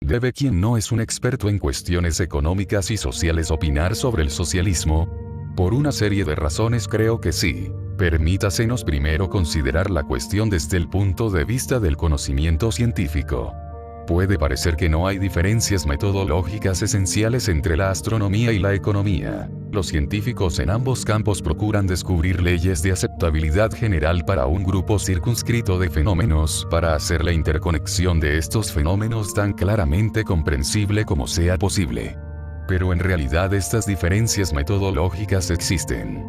¿Debe quien no es un experto en cuestiones económicas y sociales opinar sobre el socialismo? Por una serie de razones creo que sí. Permítasenos primero considerar la cuestión desde el punto de vista del conocimiento científico. Puede parecer que no hay diferencias metodológicas esenciales entre la astronomía y la economía. Los científicos en ambos campos procuran descubrir leyes de aceptabilidad general para un grupo circunscrito de fenómenos, para hacer la interconexión de estos fenómenos tan claramente comprensible como sea posible. Pero en realidad estas diferencias metodológicas existen.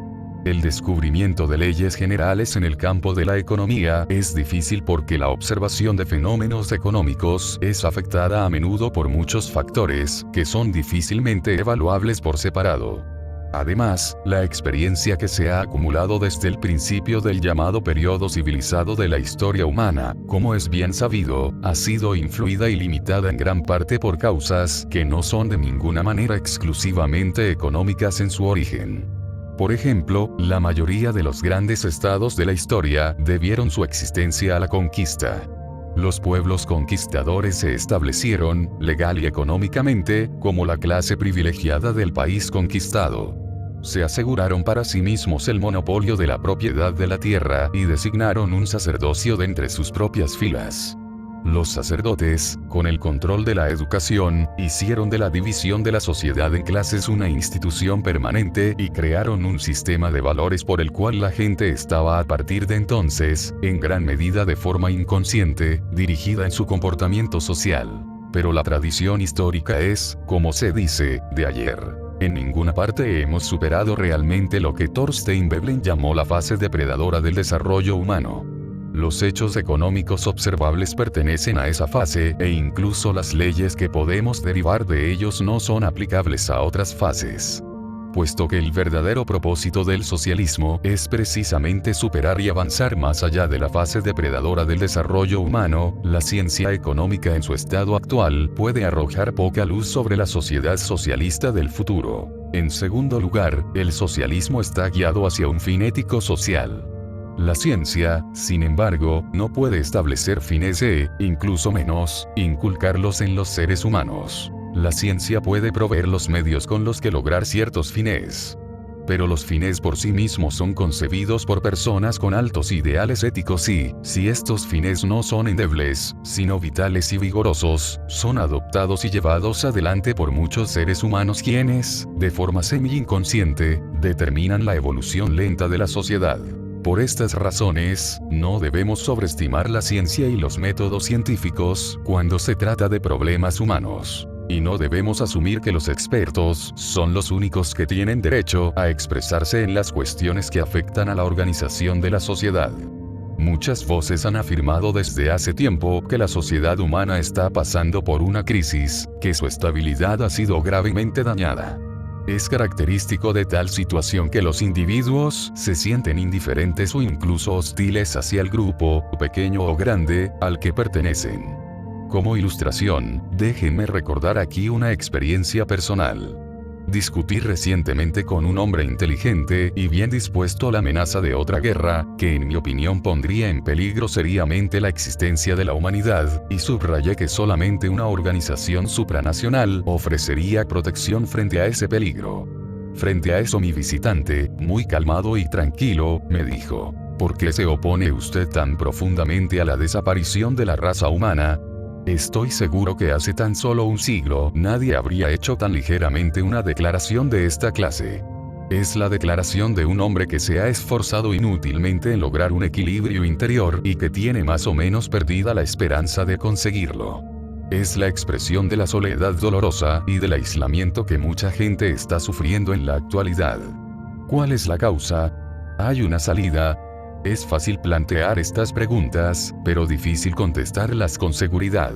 El descubrimiento de leyes generales en el campo de la economía es difícil porque la observación de fenómenos económicos es afectada a menudo por muchos factores, que son difícilmente evaluables por separado. Además, la experiencia que se ha acumulado desde el principio del llamado periodo civilizado de la historia humana, como es bien sabido, ha sido influida y limitada en gran parte por causas que no son de ninguna manera exclusivamente económicas en su origen. Por ejemplo, la mayoría de los grandes estados de la historia debieron su existencia a la conquista. Los pueblos conquistadores se establecieron, legal y económicamente, como la clase privilegiada del país conquistado. Se aseguraron para sí mismos el monopolio de la propiedad de la tierra y designaron un sacerdocio de entre sus propias filas. Los sacerdotes, con el control de la educación, hicieron de la división de la sociedad en clases una institución permanente y crearon un sistema de valores por el cual la gente estaba a partir de entonces, en gran medida de forma inconsciente, dirigida en su comportamiento social. Pero la tradición histórica es, como se dice, de ayer. En ninguna parte hemos superado realmente lo que Thorstein Veblen llamó la fase depredadora del desarrollo humano. Los hechos económicos observables pertenecen a esa fase, e incluso las leyes que podemos derivar de ellos no son aplicables a otras fases. Puesto que el verdadero propósito del socialismo es precisamente superar y avanzar más allá de la fase depredadora del desarrollo humano, la ciencia económica en su estado actual puede arrojar poca luz sobre la sociedad socialista del futuro. En segundo lugar, el socialismo está guiado hacia un fin ético social. La ciencia, sin embargo, no puede establecer fines e, incluso menos, inculcarlos en los seres humanos. La ciencia puede proveer los medios con los que lograr ciertos fines. Pero los fines por sí mismos son concebidos por personas con altos ideales éticos y, si estos fines no son endebles, sino vitales y vigorosos, son adoptados y llevados adelante por muchos seres humanos quienes, de forma semi-inconsciente, determinan la evolución lenta de la sociedad. Por estas razones, no debemos sobreestimar la ciencia y los métodos científicos cuando se trata de problemas humanos. Y no debemos asumir que los expertos son los únicos que tienen derecho a expresarse en las cuestiones que afectan a la organización de la sociedad. Muchas voces han afirmado desde hace tiempo que la sociedad humana está pasando por una crisis, que su estabilidad ha sido gravemente dañada. Es característico de tal situación que los individuos se sienten indiferentes o incluso hostiles hacia el grupo, pequeño o grande, al que pertenecen. Como ilustración, déjenme recordar aquí una experiencia personal. Discutí recientemente con un hombre inteligente y bien dispuesto a la amenaza de otra guerra, que en mi opinión pondría en peligro seriamente la existencia de la humanidad, y subrayé que solamente una organización supranacional ofrecería protección frente a ese peligro. Frente a eso mi visitante, muy calmado y tranquilo, me dijo: ¿por qué se opone usted tan profundamente a la desaparición de la raza humana? Estoy seguro que hace tan solo un siglo nadie habría hecho tan ligeramente una declaración de esta clase. Es la declaración de un hombre que se ha esforzado inútilmente en lograr un equilibrio interior y que tiene más o menos perdida la esperanza de conseguirlo. Es la expresión de la soledad dolorosa y del aislamiento que mucha gente está sufriendo en la actualidad. ¿Cuál es la causa? ¿Hay una salida? Es fácil plantear estas preguntas, pero difícil contestarlas con seguridad.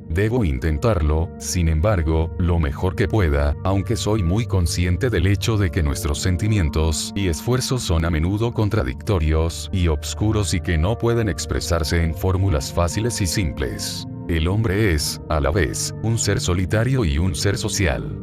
Debo intentarlo, sin embargo, lo mejor que pueda, aunque soy muy consciente del hecho de que nuestros sentimientos y esfuerzos son a menudo contradictorios y obscuros y que no pueden expresarse en fórmulas fáciles y simples. El hombre es, a la vez, un ser solitario y un ser social.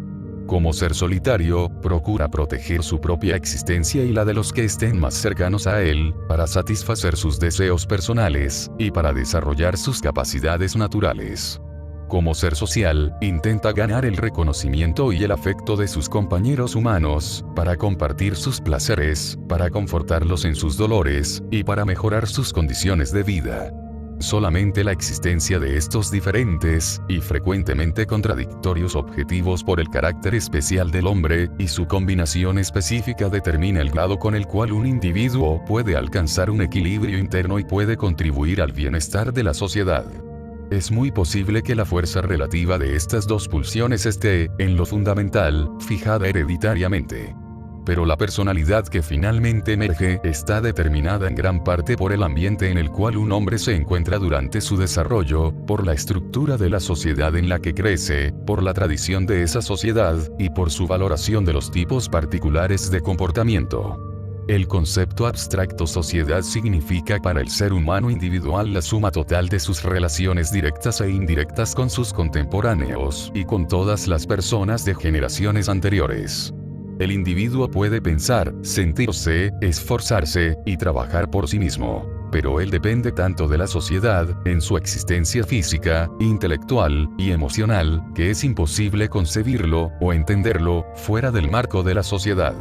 Como ser solitario, procura proteger su propia existencia y la de los que estén más cercanos a él, para satisfacer sus deseos personales, y para desarrollar sus capacidades naturales. Como ser social, intenta ganar el reconocimiento y el afecto de sus compañeros humanos, para compartir sus placeres, para confortarlos en sus dolores, y para mejorar sus condiciones de vida. Solamente la existencia de estos diferentes, y frecuentemente contradictorios objetivos por el carácter especial del hombre, y su combinación específica determina el grado con el cual un individuo puede alcanzar un equilibrio interno y puede contribuir al bienestar de la sociedad. Es muy posible que la fuerza relativa de estas dos pulsiones esté, en lo fundamental, fijada hereditariamente. Pero la personalidad que finalmente emerge está determinada en gran parte por el ambiente en el cual un hombre se encuentra durante su desarrollo, por la estructura de la sociedad en la que crece, por la tradición de esa sociedad, y por su valoración de los tipos particulares de comportamiento. El concepto abstracto sociedad significa para el ser humano individual la suma total de sus relaciones directas e indirectas con sus contemporáneos y con todas las personas de generaciones anteriores. El individuo puede pensar, sentirse, esforzarse y trabajar por sí mismo, pero él depende tanto de la sociedad, en su existencia física, intelectual y emocional, que es imposible concebirlo o entenderlo fuera del marco de la sociedad.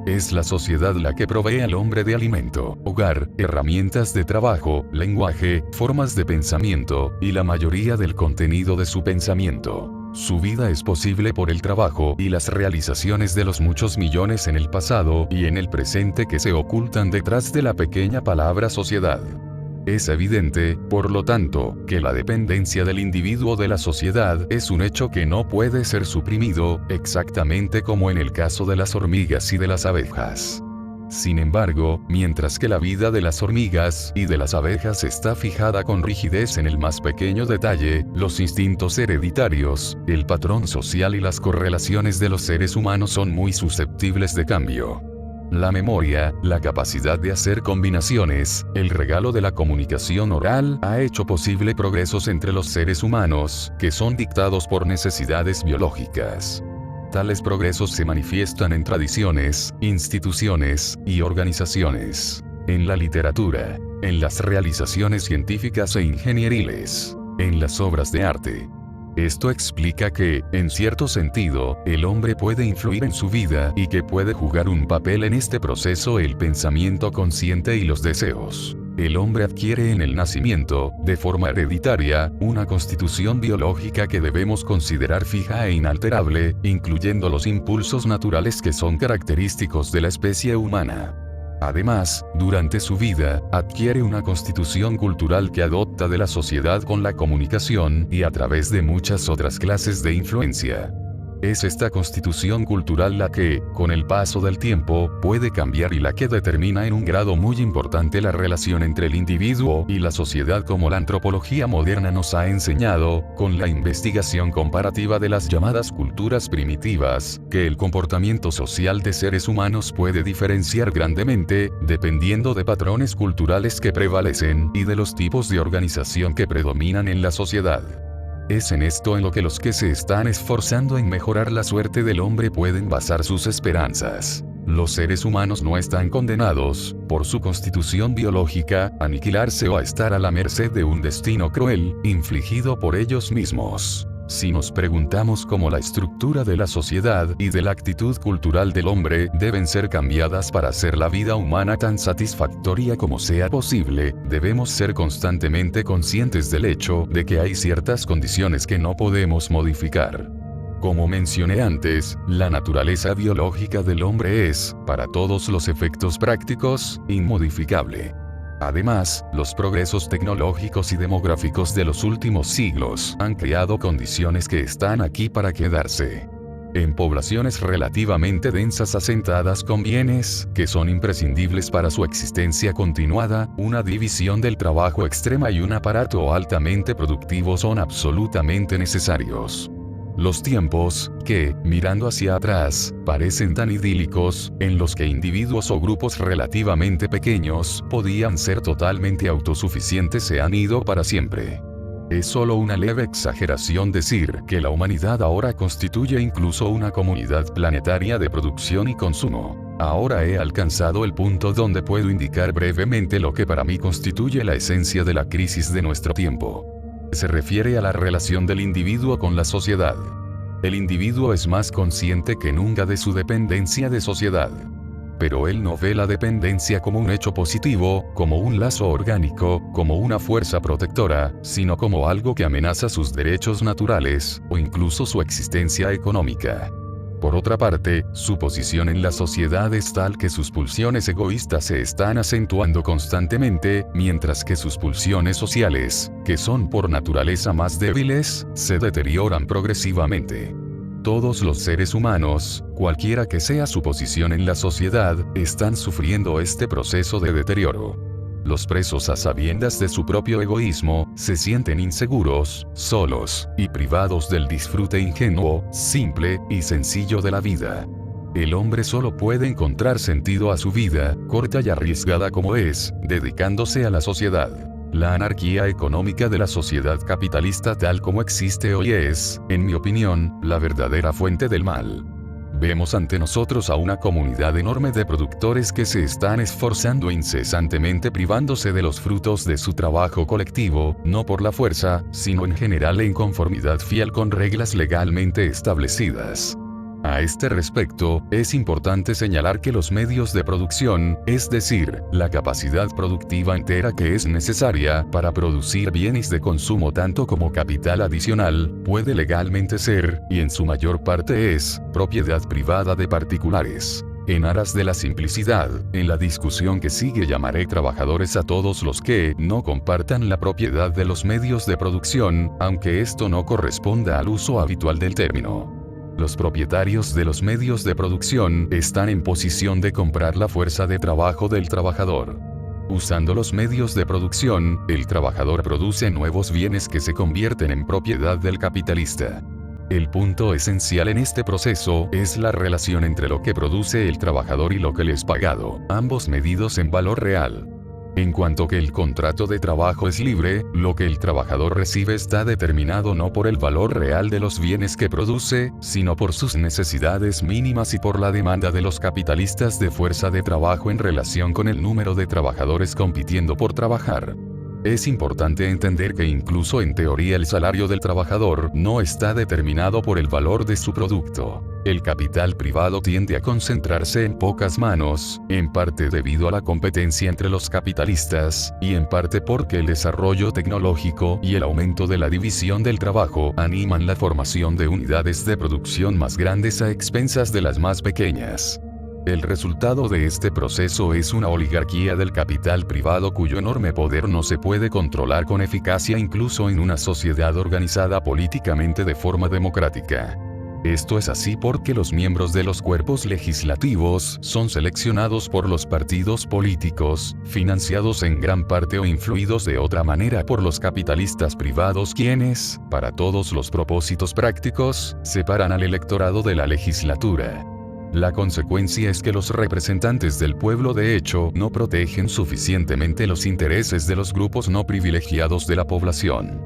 Es la sociedad la que provee al hombre de alimento, hogar, herramientas de trabajo, lenguaje, formas de pensamiento, y la mayoría del contenido de su pensamiento. Su vida es posible por el trabajo y las realizaciones de los muchos millones en el pasado y en el presente que se ocultan detrás de la pequeña palabra sociedad. Es evidente, por lo tanto, que la dependencia del individuo de la sociedad es un hecho que no puede ser suprimido, exactamente como en el caso de las hormigas y de las abejas. Sin embargo, mientras que la vida de las hormigas y de las abejas está fijada con rigidez en el más pequeño detalle, los instintos hereditarios, el patrón social y las correlaciones de los seres humanos son muy susceptibles de cambio. La memoria, la capacidad de hacer combinaciones, el regalo de la comunicación oral ha hecho posible progresos entre los seres humanos, que son dictados por necesidades biológicas. Tales progresos se manifiestan en tradiciones, instituciones y organizaciones, en la literatura, en las realizaciones científicas e ingenieriles, en las obras de arte. Esto explica que, en cierto sentido, el hombre puede influir en su vida y que puede jugar un papel en este proceso el pensamiento consciente y los deseos. El hombre adquiere en el nacimiento, de forma hereditaria, una constitución biológica que debemos considerar fija e inalterable, incluyendo los impulsos naturales que son característicos de la especie humana. Además, durante su vida, adquiere una constitución cultural que adopta de la sociedad con la comunicación y a través de muchas otras clases de influencia. Es esta constitución cultural la que, con el paso del tiempo, puede cambiar y la que determina en un grado muy importante la relación entre el individuo y la sociedad, como la antropología moderna nos ha enseñado, con la investigación comparativa de las llamadas culturas primitivas, que el comportamiento social de seres humanos puede diferenciar grandemente, dependiendo de patrones culturales que prevalecen y de los tipos de organización que predominan en la sociedad. Es en esto en lo que los que se están esforzando en mejorar la suerte del hombre pueden basar sus esperanzas. Los seres humanos no están condenados, por su constitución biológica, a aniquilarse o a estar a la merced de un destino cruel, infligido por ellos mismos. Si nos preguntamos cómo la estructura de la sociedad y de la actitud cultural del hombre deben ser cambiadas para hacer la vida humana tan satisfactoria como sea posible, debemos ser constantemente conscientes del hecho de que hay ciertas condiciones que no podemos modificar. Como mencioné antes, la naturaleza biológica del hombre es, para todos los efectos prácticos, inmodificable. Además, los progresos tecnológicos y demográficos de los últimos siglos han creado condiciones que están aquí para quedarse. En poblaciones relativamente densas asentadas con bienes que son imprescindibles para su existencia continuada, una división del trabajo extrema y un aparato altamente productivo son absolutamente necesarios. Los tiempos, que, mirando hacia atrás, parecen tan idílicos, en los que individuos o grupos relativamente pequeños podían ser totalmente autosuficientes se han ido para siempre. Es solo una leve exageración decir que la humanidad ahora constituye incluso una comunidad planetaria de producción y consumo. Ahora he alcanzado el punto donde puedo indicar brevemente lo que para mí constituye la esencia de la crisis de nuestro tiempo. Se refiere a la relación del individuo con la sociedad. El individuo es más consciente que nunca de su dependencia de sociedad. Pero él no ve la dependencia como un hecho positivo, como un lazo orgánico, como una fuerza protectora, sino como algo que amenaza sus derechos naturales, o incluso su existencia económica. Por otra parte, su posición en la sociedad es tal que sus pulsiones egoístas se están acentuando constantemente, mientras que sus pulsiones sociales, que son por naturaleza más débiles, se deterioran progresivamente. Todos los seres humanos, cualquiera que sea su posición en la sociedad, están sufriendo este proceso de deterioro. Los presos a sabiendas de su propio egoísmo, se sienten inseguros, solos, y privados del disfrute ingenuo, simple y sencillo de la vida. El hombre solo puede encontrar sentido a su vida, corta y arriesgada como es, dedicándose a la sociedad. La anarquía económica de la sociedad capitalista tal como existe hoy es, en mi opinión, la verdadera fuente del mal. Vemos ante nosotros a una comunidad enorme de productores que se están esforzando incesantemente privándose de los frutos de su trabajo colectivo, no por la fuerza, sino en general en conformidad fiel con reglas legalmente establecidas. A este respecto, es importante señalar que los medios de producción, es decir, la capacidad productiva entera que es necesaria para producir bienes de consumo tanto como capital adicional, puede legalmente ser, y en su mayor parte es, propiedad privada de particulares. En aras de la simplicidad, en la discusión que sigue llamaré trabajadores a todos los que no compartan la propiedad de los medios de producción, aunque esto no corresponda al uso habitual del término. Los propietarios de los medios de producción están en posición de comprar la fuerza de trabajo del trabajador. Usando los medios de producción, el trabajador produce nuevos bienes que se convierten en propiedad del capitalista. El punto esencial en este proceso es la relación entre lo que produce el trabajador y lo que le es pagado, ambos medidos en valor real. En cuanto que el contrato de trabajo es libre, lo que el trabajador recibe está determinado no por el valor real de los bienes que produce, sino por sus necesidades mínimas y por la demanda de los capitalistas de fuerza de trabajo en relación con el número de trabajadores compitiendo por trabajar. Es importante entender que incluso en teoría el salario del trabajador no está determinado por el valor de su producto. El capital privado tiende a concentrarse en pocas manos, en parte debido a la competencia entre los capitalistas, y en parte porque el desarrollo tecnológico y el aumento de la división del trabajo animan la formación de unidades de producción más grandes a expensas de las más pequeñas. El resultado de este proceso es una oligarquía del capital privado cuyo enorme poder no se puede controlar con eficacia incluso en una sociedad organizada políticamente de forma democrática. Esto es así porque los miembros de los cuerpos legislativos son seleccionados por los partidos políticos, financiados en gran parte o influidos de otra manera por los capitalistas privados quienes, para todos los propósitos prácticos, separan al electorado de la legislatura. La consecuencia es que los representantes del pueblo de hecho no protegen suficientemente los intereses de los grupos no privilegiados de la población.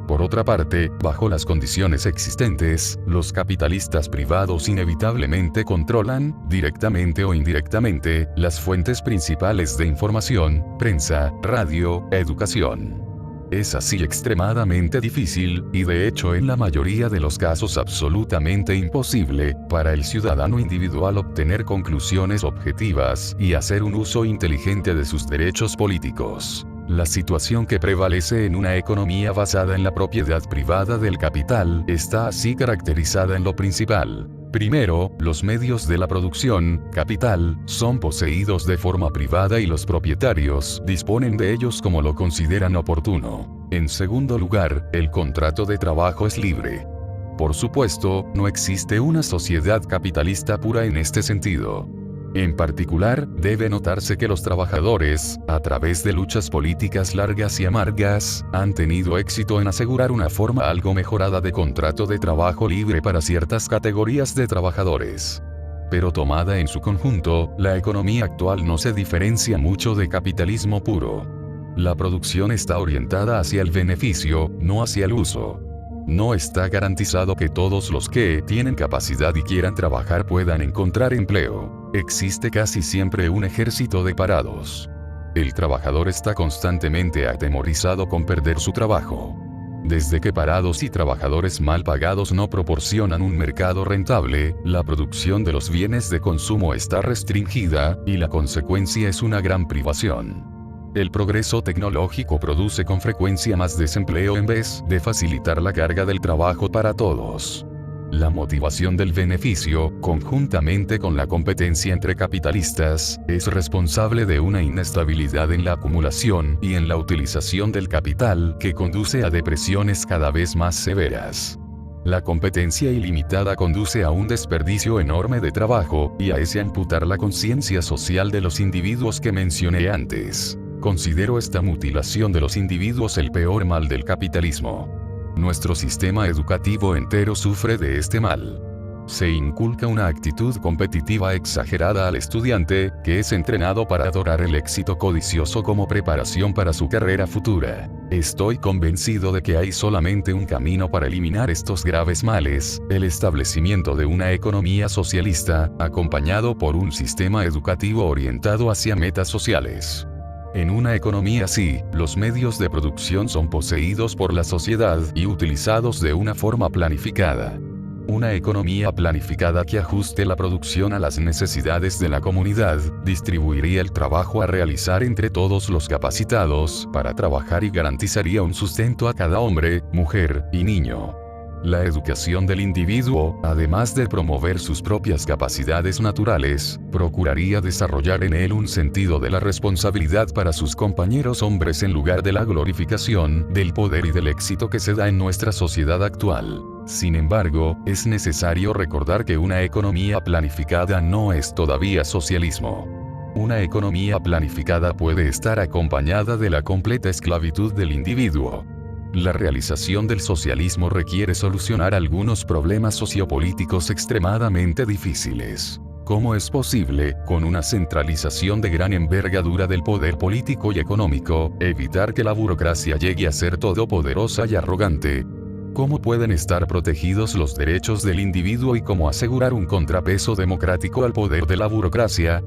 Por otra parte, bajo las condiciones existentes, los capitalistas privados inevitablemente controlan, directamente o indirectamente, las fuentes principales de información, prensa, radio, educación. Es así extremadamente difícil, y de hecho en la mayoría de los casos absolutamente imposible, para el ciudadano individual obtener conclusiones objetivas y hacer un uso inteligente de sus derechos políticos. La situación que prevalece en una economía basada en la propiedad privada del capital está así caracterizada en lo principal. Primero, los medios de la producción, capital, son poseídos de forma privada y los propietarios disponen de ellos como lo consideran oportuno. En segundo lugar, el contrato de trabajo es libre. Por supuesto, no existe una sociedad capitalista pura en este sentido. En particular, debe notarse que los trabajadores, a través de luchas políticas largas y amargas, han tenido éxito en asegurar una forma algo mejorada de contrato de trabajo libre para ciertas categorías de trabajadores. Pero tomada en su conjunto, la economía actual no se diferencia mucho de capitalismo puro. La producción está orientada hacia el beneficio, no hacia el uso. No está garantizado que todos los que tienen capacidad y quieran trabajar puedan encontrar empleo. Existe casi siempre un ejército de parados. El trabajador está constantemente atemorizado con perder su trabajo. Desde que parados y trabajadores mal pagados no proporcionan un mercado rentable, la producción de los bienes de consumo está restringida, y la consecuencia es una gran privación. El progreso tecnológico produce con frecuencia más desempleo en vez de facilitar la carga del trabajo para todos. La motivación del beneficio, conjuntamente con la competencia entre capitalistas, es responsable de una inestabilidad en la acumulación y en la utilización del capital que conduce a depresiones cada vez más severas. La competencia ilimitada conduce a un desperdicio enorme de trabajo, y a ese amputar la conciencia social de los individuos que mencioné antes. Considero esta mutilación de los individuos el peor mal del capitalismo. Nuestro sistema educativo entero sufre de este mal. Se inculca una actitud competitiva exagerada al estudiante, que es entrenado para adorar el éxito codicioso como preparación para su carrera futura. Estoy convencido de que hay solamente un camino para eliminar estos graves males: el establecimiento de una economía socialista, acompañado por un sistema educativo orientado hacia metas sociales. En una economía así, los medios de producción son poseídos por la sociedad y utilizados de una forma planificada. Una economía planificada que ajuste la producción a las necesidades de la comunidad, distribuiría el trabajo a realizar entre todos los capacitados para trabajar y garantizaría un sustento a cada hombre, mujer y niño. La educación del individuo, además de promover sus propias capacidades naturales, procuraría desarrollar en él un sentido de la responsabilidad para sus compañeros hombres en lugar de la glorificación del poder y del éxito que se da en nuestra sociedad actual. Sin embargo, es necesario recordar que una economía planificada no es todavía socialismo. Una economía planificada puede estar acompañada de la completa esclavitud del individuo. La realización del socialismo requiere solucionar algunos problemas sociopolíticos extremadamente difíciles. ¿Cómo es posible, con una centralización de gran envergadura del poder político y económico, evitar que la burocracia llegue a ser todopoderosa y arrogante? ¿Cómo pueden estar protegidos los derechos del individuo y cómo asegurar un contrapeso democrático al poder de la burocracia?